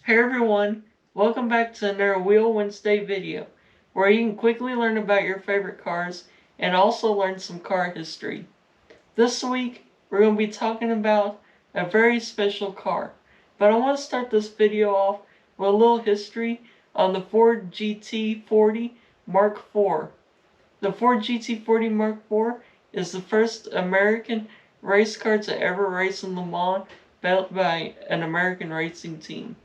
Hey everyone, welcome back to another Wheel Wednesday video, where you can quickly learn about your favorite cars and also learn some car history. This week, we're going to be talking about a very special car, but I want to start this video off with a little history on the Ford GT40 Mark IV. The Ford GT40 Mark IV is the first American race car to ever race in Le Mans, built by an American racing team.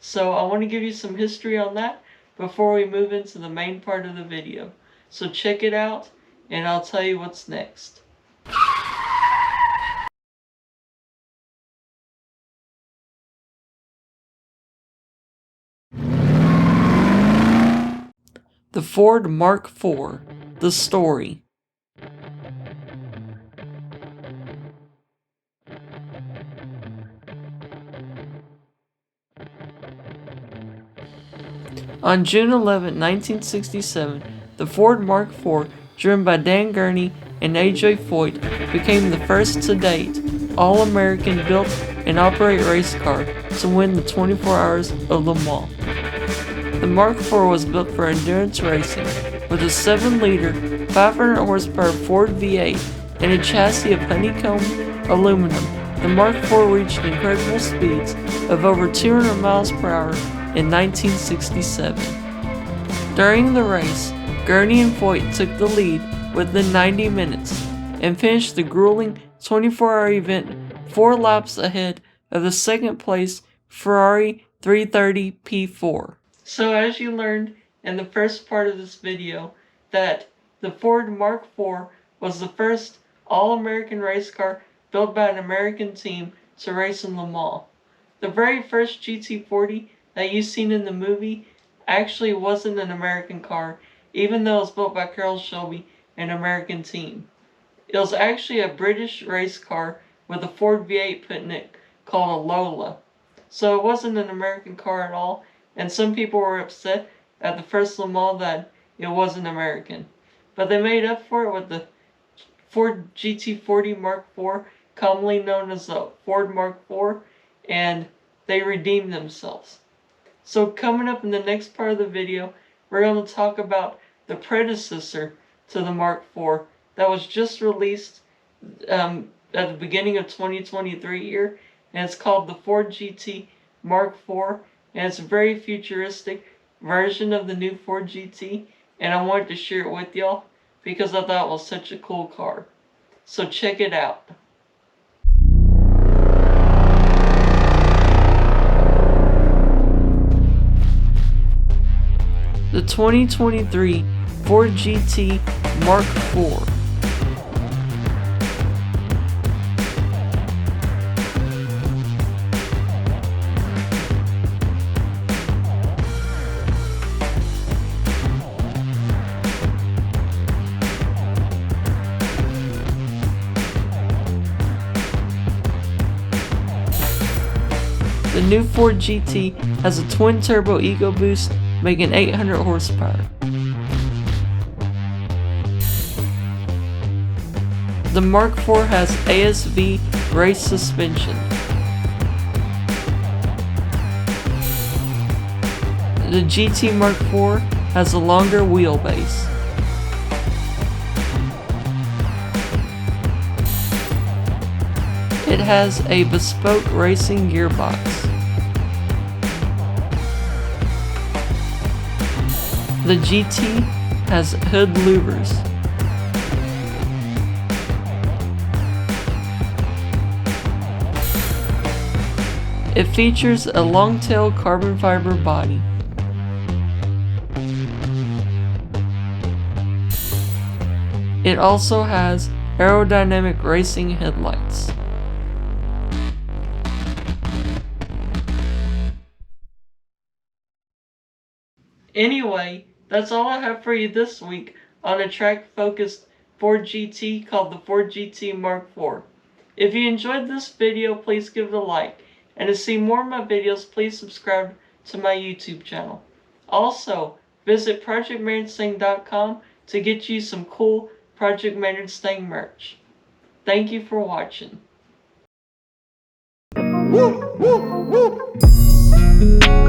So I want to give you some history on that before we move into the main part of the video. So check it out and I'll tell you what's next. The Ford Mark IV, the story. On June 11, 1967, the Ford Mark IV, driven by Dan Gurney and A.J. Foyt, became the first to date all-American built and operate race car to win the 24 Hours of Le Mans. The Mark IV was built for endurance racing with a 7-liter, 500 horsepower Ford V8 and a chassis of honeycomb aluminum. The Mark IV reached incredible speeds of over 200 miles per hour in 1967. During the race, Gurney and Foyt took the lead within 90 minutes and finished the grueling 24-hour event 4 laps ahead of the second-place Ferrari 330 P4. So as you learned in the first part of this video, that the Ford Mark IV was the first all-American race car built by an American team to race in Le Mans. The very first GT40 that you've seen in the movie actually wasn't an American car, even though it was built by Carroll Shelby, an American team. It was actually a British race car with a Ford V8 put in it called a Lola. So it wasn't an American car at all, and some people were upset at the first Le Mans that it wasn't American. But they made up for it with the Ford GT40 Mark IV, commonly known as the Ford Mark IV, and they redeemed themselves. So coming up in the next part of the video, we're going to talk about the predecessor to the Mark IV that was just released at the beginning of 2023 here, and it's called the Ford GT Mark IV, and it's a very futuristic version of the new Ford GT, and I wanted to share it with y'all because I thought it was such a cool car. So check it out. The 2023 Ford GT Mark IV. The new Ford GT has a twin-turbo EcoBoost making 800 horsepower. The Mark IV has ASV race suspension. The GT Mark IV has a longer wheelbase. It has a bespoke racing gearbox. The GT has hood louvers. It features a long-tail carbon fiber body. It also has aerodynamic racing headlights. Anyway, that's all I have for you this week on a track-focused Ford GT called the Ford GT Mark IV. If you enjoyed this video, please give it a like. And to see more of my videos, please subscribe to my YouTube channel. Also, visit ProjectMaynardstang.com to get you some cool Project Maynardstang merch. Thank you for watching. Woo, woo, woo.